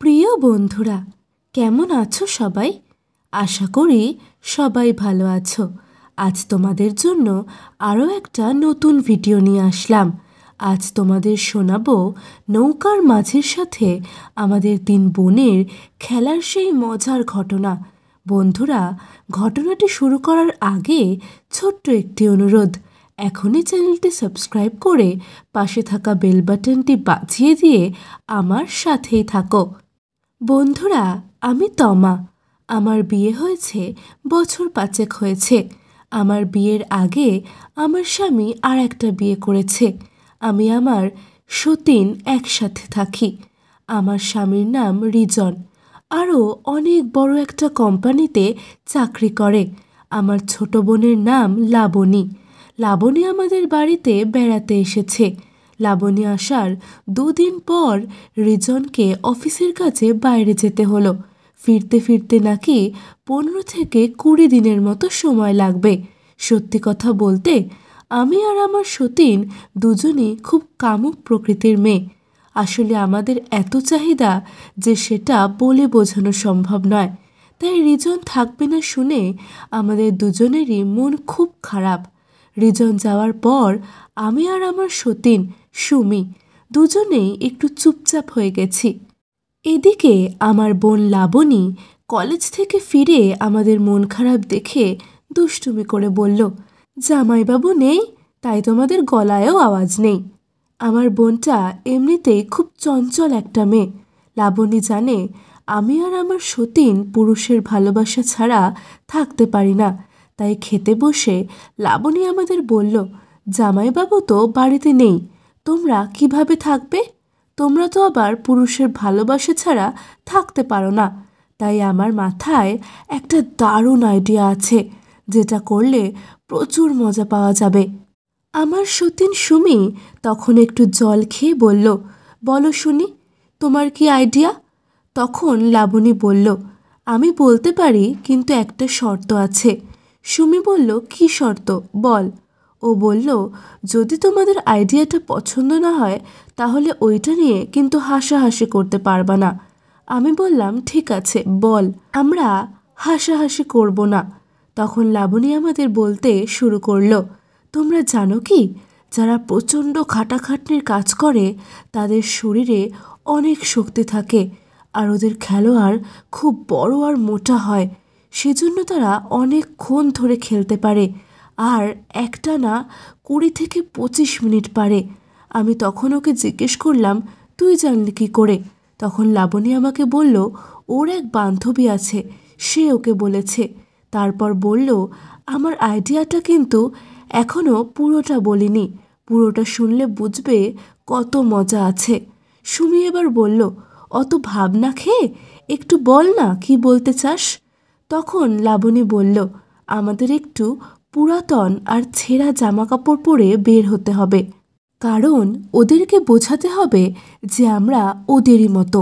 প্রিয় বন্ধুরা, কেমন আছো সবাই? আশা করি সবাই ভালো আছো। আজ তোমাদের জন্য আরও একটা নতুন ভিডিও নিয়ে আসলাম। আজ তোমাদের শোনাবো নৌকার মাঝির সাথে আমাদের 3 বোনের খেলার সেই মজার ঘটনা। বন্ধুরা, ঘটনাটি শুরু করার আগে ছোট্ট একটি অনুরোধ, এখনই চ্যানেলটি সাবস্ক্রাইব করে পাশে থাকা বেল বাটনটি বাজিয়ে দিয়ে আমার সাথেই থাকো। বন্ধুরা, আমি তমা। আমার বিয়ে হয়েছে বছর 5 হয়েছে। আমার বিয়ের আগে আমার স্বামী আর একটা বিয়ে করেছে। আমি আমার সতীন একসাথে থাকি। আমার স্বামীর নাম রিজন। আরও অনেক বড় একটা কোম্পানিতে চাকরি করে। আমার ছোট বোনের নাম লাবণী। লাবণী আমাদের বাড়িতে বেড়াতে এসেছে। লাবণী আসার 2 দিন পর রিজনকে অফিসের কাছে বাইরে যেতে হলো। ফিরতে ফিরতে নাকি 15 থেকে 20 দিনের মতো সময় লাগবে। সত্যি কথা বলতে, আমি আর আমার সতীন দুজনই খুব কামুক প্রকৃতির মেয়ে। আসলে আমাদের এত চাহিদা যে সেটা বলে বোঝানো সম্ভব নয়। তাই রিজন থাকবে না শুনে আমাদের দুজনেরই মন খুব খারাপ। রিজন যাওয়ার পর আমি আর আমার সতীন সুমি দুজনেই একটু চুপচাপ হয়ে গেছি। এদিকে আমার বোন লাবণী কলেজ থেকে ফিরে আমাদের মন খারাপ দেখে দুষ্টুমি করে বলল, জামাইবাবু নেই, তাই তোমাদের গলায়ও আওয়াজ নেই। আমার বোনটা এমনিতেই খুব চঞ্চল একটা মেয়ে। লাবণী জানে আমি আর আমার সতীন পুরুষের ভালোবাসা ছাড়া থাকতে পারি না। তাই খেতে বসে লাবণী আমাদের বলল, জামাইবাবু তো বাড়িতে নেই, তোমরা কিভাবে থাকবে? তোমরা তো আবার পুরুষের ভালোবাসা ছাড়া থাকতে পারো না। তাই আমার মাথায় একটা দারুণ আইডিয়া আছে, যেটা করলে প্রচুর মজা পাওয়া যাবে। আমার সতীন সুমি তখন একটু জল খেয়ে বলল, বলো শুনি, তোমার কি আইডিয়া? তখন লাবণী বলল, আমি বলতে পারি, কিন্তু একটা শর্ত আছে। সুমি বলল, কি শর্ত বল? ও বলল, যদি তোমাদের আইডিয়াটা পছন্দ না হয় তাহলে ওইটা নিয়ে কিন্তু হাসাহাসি করতে পারবা না। আমি বললাম, ঠিক আছে বল, আমরা হাসাহাসি করব না। তখন লাবণী আমাদের বলতে শুরু করলো, তোমরা জানো কি, যারা প্রচণ্ড খাটাখাটনির কাজ করে তাদের শরীরে অনেক শক্তি থাকে, আর ওদের খেলোয়াড় খুব বড় আর মোটা হয়। সেজন্য তারা অনেকক্ষণ ধরে খেলতে পারে, আর একটানা 20 থেকে 25 মিনিট পারে। আমি তখন ওকে জিজ্ঞেস করলাম, তুই জানলি কি করে? তখন লাবণী আমাকে বলল, ওর এক বান্ধবী আছে, সে ওকে বলেছে। তারপর বলল, আমার আইডিয়াটা কিন্তু এখনও পুরোটা বলিনি, পুরোটা শুনলে বুঝবে কত মজা আছে। সুমি এবার বলল, অত ভাবনা খেয়ে একটু বল না কি বলতে চাস। তখন লাবণী বলল, আমাদের একটু পুরাতন আর ছেঁড়া জামা কাপড় পরে বের হতে হবে, কারণ ওদেরকে বোঝাতে হবে যে আমরা ওদেরই মতো।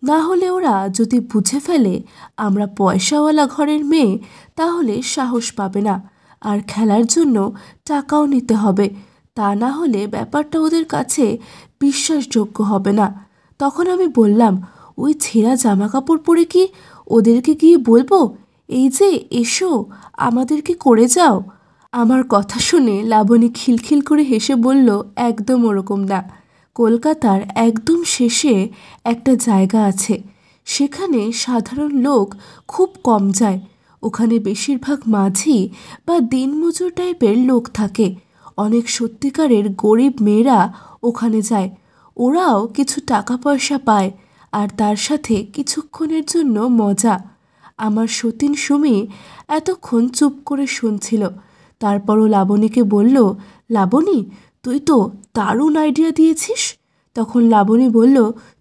না হলে ওরা যদি বুঝে ফেলে আমরা পয়সাওয়ালা ঘরের মেয়ে, তাহলে সাহস পাবে না, আর খেলার জন্য টাকাও নিতে হবে। তা না হলে ব্যাপারটা ওদের কাছে বিশ্বাসযোগ্য হবে না। তখন আমি বললাম, ওই ছেঁড়া জামা কাপড় পরে কি ওদেরকে গিয়ে বলবো, এই যে এসো আমাদেরকে করে যাও? আমার কথা শুনে লাবণী খিলখিল করে হেসে বলল, একদম ওরকম না। কলকাতার একদম শেষে একটা জায়গা আছে, সেখানে সাধারণ লোক খুব কম যায়। ওখানে বেশিরভাগ মাঝি বা দিনমজুর টাইপের লোক থাকে। অনেক সত্যিকারের গরিব মেয়েরা ওখানে যায়। ওরাও কিছু টাকা পয়সা পায়, আর তার সাথে কিছুক্ষণের জন্য মজা। আমার সতীন সুমি এতক্ষণ চুপ করে শুনছিল। তারপরও লাবণীকে বলল, লাবণী, তুই তো দারুণ আইডিয়া দিয়েছিস। তখন লাবণী বলল,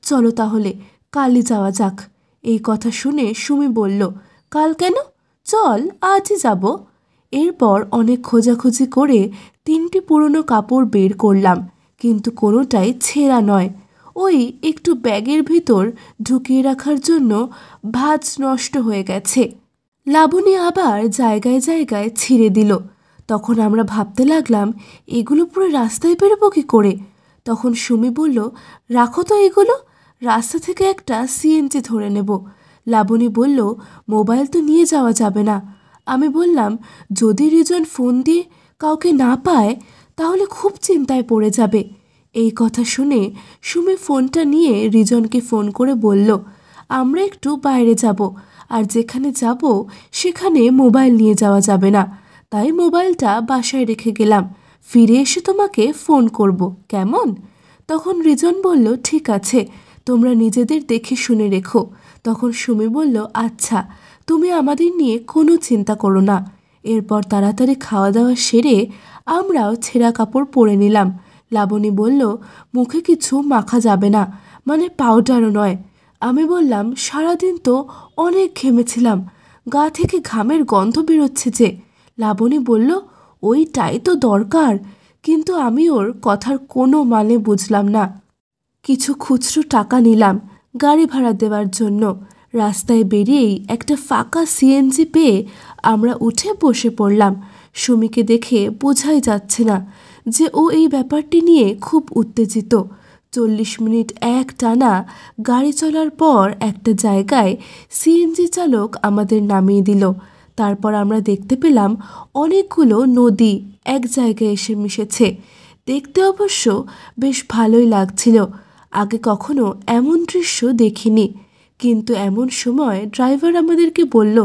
চলো তাহলে কালই যাওয়া যাক। এই কথা শুনে সুমি বলল, কাল কেন, চল আজই যাব। এরপর অনেক খোঁজাখুঁজি করে 3টি পুরনো কাপড় বের করলাম, কিন্তু কোনোটাই ছেঁড়া নয়। ওই একটু ব্যাগের ভিতর ঢুকিয়ে রাখার জন্য ভাঁজ নষ্ট হয়ে গেছে। লাবণী আবার জায়গায় জায়গায় ছিঁড়ে দিল। তখন আমরা ভাবতে লাগলাম, এগুলো পুরো রাস্তায় বেরোবো কী করে? তখন সুমি বলল, রাখো তো এগুলো, রাস্তা থেকে একটা সিএনজি ধরে নেব। লাবণী বলল, মোবাইল তো নিয়ে যাওয়া যাবে না। আমি বললাম, যদি রিজন ফোন দিয়ে কাউকে না পায় তাহলে খুব চিন্তায় পড়ে যাবে। এই কথা শুনে সুমি ফোনটা নিয়ে রিজনকে ফোন করে বলল, আমরা একটু বাইরে যাব, আর যেখানে যাব সেখানে মোবাইল নিয়ে যাওয়া যাবে না, তাই মোবাইলটা বাসায় রেখে গেলাম, ফিরে এসে তোমাকে ফোন করব, কেমন? তখন রিজন বলল, ঠিক আছে, তোমরা নিজেদের দেখে শুনে রেখো। তখন সুমি বলল, আচ্ছা, তুমি আমাদের নিয়ে কোনো চিন্তা করো না। এরপর তাড়াতাড়ি খাওয়া দাওয়া সেরে আমরাও ছেঁড়া কাপড় পরে নিলাম। লাবণী বলল, মুখে কিছু মাখা যাবে না, মানে পাউডারও নয়। আমি বললাম, সারাদিন তো অনেক ঘেমেছিলাম, গা থেকে ঘামের গন্ধ বেরোচ্ছে যে। লাবণী বলল, ওইটাই তো দরকার। কিন্তু আমি ওর কথার কোনো মানে বুঝলাম না। কিছু খুচরো টাকা নিলাম গাড়ি ভাড়া দেওয়ার জন্য। রাস্তায় বেরিয়েই একটা ফাঁকা সিএনজি পেয়ে আমরা উঠে বসে পড়লাম। সুমিকে দেখে বোঝাই যাচ্ছে না যে ও এই ব্যাপারটি নিয়ে খুব উত্তেজিত। 40 মিনিট এক টানা গাড়ি চলার পর একটা জায়গায় সিএনজি চালক আমাদের নামিয়ে দিল। তারপর আমরা দেখতে পেলাম অনেকগুলো নদী এক জায়গায় এসে মিশেছে। দেখতে অবশ্য বেশ ভালোই লাগছিল। আগে কখনো এমন দৃশ্য দেখিনি। কিন্তু এমন সময় ড্রাইভার আমাদেরকে বলল,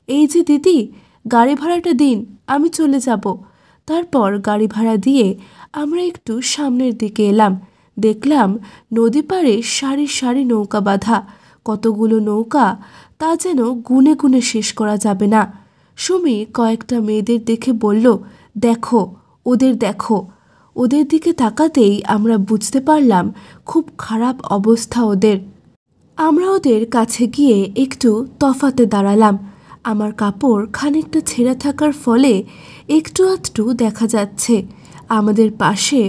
এই যে দিদি, গাড়ি ভাড়াটা দিন, আমি চলে যাব। তারপর গাড়ি ভাড়া দিয়ে আমরা একটু সামনের দিকে এলাম। দেখলাম নদী পাড়ে সারি সারি নৌকা বাঁধা। কতগুলো নৌকা তা যেন গুনে গুনে শেষ করা যাবে না। সুমি কয়েকটা মেয়েদের দেখে বলল, দেখো, ওদের দেখো। ওদের দিকে তাকাতেই আমরা বুঝতে পারলাম খুব খারাপ অবস্থা ওদের। আমরা ওদের কাছে গিয়ে একটু তফাতে দাঁড়ালাম। আমার কাপড় খানিকটা ছেঁড়া থাকার ফলে একটু আধটু দেখা যাচ্ছে। আমাদের পাশে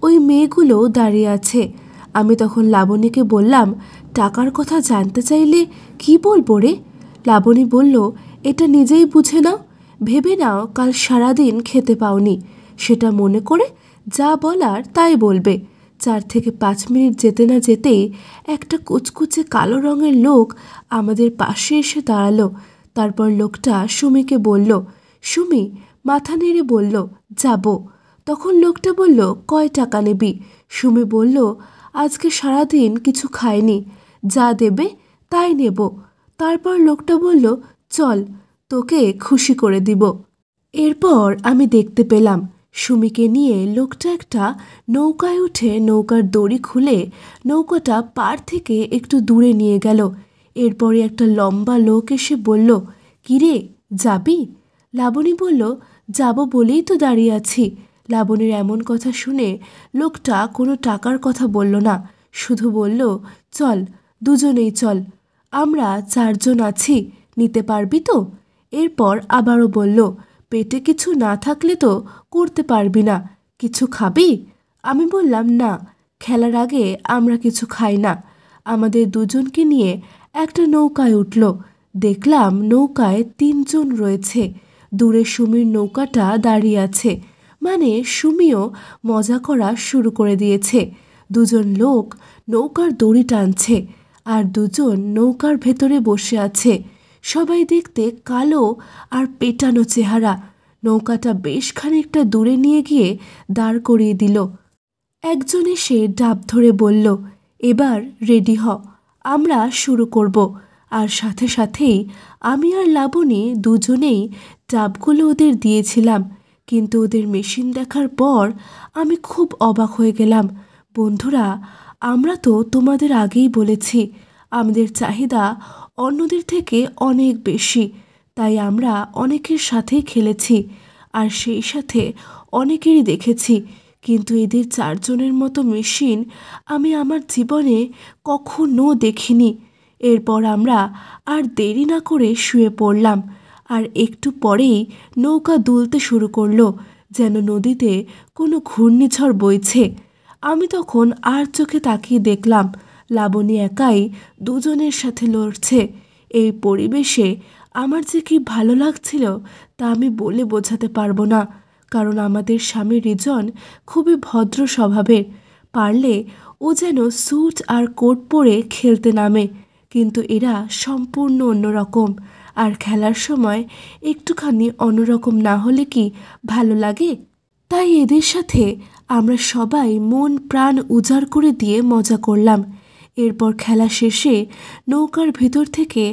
ওই মেয়েগুলো দাঁড়িয়ে আছে। আমি তখন লাবণীকে বললাম, টাকার কথা জানতে চাইলে কি বলবো রে? লাবণী বলল, এটা নিজেই বুঝে নাও, ভেবে নাও কাল সারাদিন খেতে পাওনি, সেটা মনে করে যা বলার তাই বলবে। 4 থেকে 5 মিনিট যেতে না যেতেই একটা কুচকুচে কালো রঙের লোক আমাদের পাশে এসে দাঁড়ালো। তারপর লোকটা সুমিকে বলল, সুমি মাথা নেড়ে বলল, যাব। তখন লোকটা বলল, কয় টাকা নিবি? সুমি বলল, আজকে সারাদিন কিছু খাইনি, যা দেবে তাই নেব। তারপর লোকটা বলল, চল, তোকে খুশি করে দিব। এরপর আমি দেখতে পেলাম সুমিকে নিয়ে লোকটা একটা নৌকায় উঠে নৌকার দড়ি খুলে নৌকাটা পার থেকে একটু দূরে নিয়ে গেল। এরপরে একটা লম্বা লোক এসে বলল, কিরে, যাবি? লাবণী বলল, যাব বলেই তো দাঁড়িয়ে আছি। লাবণীর এমন কথা শুনে লোকটা কোনো টাকার কথা বলল না, শুধু বলল, চল, দুজনেই চল, আমরা 4 জন আছি, নিতে পারবি তো? এরপর আবারও বলল, পেটে কিছু না থাকলে তো করতে পারবি না, কিছু খাবি? আমি বললাম, না, খেলার আগে আমরা কিছু খাই না। আমাদের দুজনকে নিয়ে একটা নৌকায় উঠল। দেখলাম নৌকায় 3 জন রয়েছে। দূরে সুমির নৌকাটা দাঁড়িয়ে আছে, মানে সুমিও মজা করা শুরু করে দিয়েছে। 2 জন লোক নৌকার দড়ি টানছে, আর 2 জন নৌকার ভেতরে বসে আছে। সবাই দেখতে কালো আর পেটানো চেহারা। নৌকাটা বেশ খানিকটা দূরে নিয়ে গিয়ে দাঁড় করিয়ে দিল। একজন এসে ডাব ধরে বলল, এবার রেডি হ, আমরা শুরু করব। আর সাথে সাথেই আমি আর লাবণী দুজনেই ডাবগুলো ওদের দিয়েছিলাম। কিন্তু ওদের মেশিন দেখার পর আমি খুব অবাক হয়ে গেলাম। বন্ধুরা, আমরা তো তোমাদের আগেই বলেছি আমাদের চাহিদা অন্যদের থেকে অনেক বেশি, তাই আমরা অনেকের সাথেই খেলেছি, আর সেই সাথে অনেকেরই দেখেছি। কিন্তু এদের 4 জনের মতো মেশিন আমি আমার জীবনে কখনো দেখিনি। এরপর আমরা আর দেরি না করে শুয়ে পড়লাম। আর একটু পরেই নৌকা দুলতে শুরু করলো, যেন নদীতে কোনো ঘূর্ণিঝড় বইছে। আমি তখন আর চোখে তাকিয়ে দেখলাম লাবণী একাই 2 জনের সাথে লড়ছে। এই পরিবেশে আমার যে কি ভালো লাগছিল তা আমি বলে বোঝাতে পারবো না, কারণ আমাদের স্বামী রিজন খুবই ভদ্র স্বভাবের। পারলে ও যেন স্যুট আর কোট পরে খেলতে নামে, কিন্তু এরা সম্পূর্ণ অন্যরকম। আর খেলার সময় একটুখানি অন্যরকম না হলে কি ভালো লাগে? তাই এদের সাথে আমরা সবাই মন প্রাণ উজাড় করে দিয়ে মজা করলাম। এরপর খেলা শেষে নৌকার ভেতর থেকে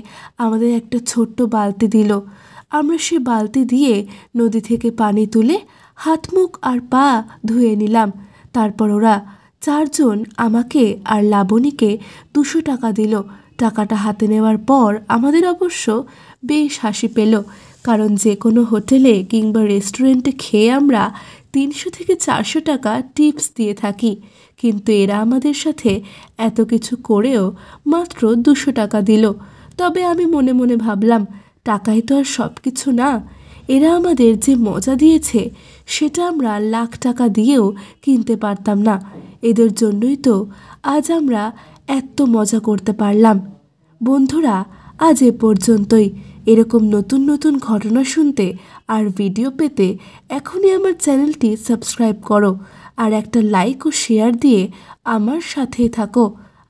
আমাদের একটা ছোট্ট বালতি দিল। আমরা সে বালতি দিয়ে নদী থেকে পানি তুলে হাত মুখ আর পা ধুয়ে নিলাম। তারপর ওরা 4 জন আমাকে আর লাবণীকে 200 টাকা দিল। টাকাটা হাতে নেওয়ার পর আমাদের অবশ্য বেশ হাসি পেল, কারণ যে কোনো হোটেলে কিংবা রেস্টুরেন্টে খেয়ে আমরা 300 থেকে 400 টাকা টিপস দিয়ে থাকি, কিন্তু এরা আমাদের সাথে এত কিছু করেও মাত্র 200 টাকা দিল। তবে আমি মনে মনে ভাবলাম, টাকাই তো আর সব কিছু না। এরা আমাদের যে মজা দিয়েছে সেটা আমরা লাখ টাকা দিয়েও কিনতে পারতাম না। এদের জন্যই তো আজ আমরা এত মজা করতে পারলাম। বন্ধুরা, আজ এ পর্যন্তই। এরকম নতুন নতুন ঘটনা শুনতে আর ভিডিও পেতে এখনই আমার চ্যানেলটি সাবস্ক্রাইব করো আর একটা লাইক ও শেয়ার দিয়ে আমার সাথেই থাকো।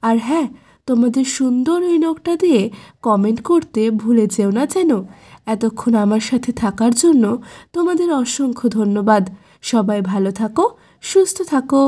আর হ্যাঁ, তোমাদের সুন্দর ওই নোটটা দিয়ে কমেন্ট করতে ভুলে যেও না যেন। এতক্ষণ আমার সাথে থাকার জন্য তোমাদের অসংখ্য ধন্যবাদ। সবাই ভালো থাকো, সুস্থ থাকো।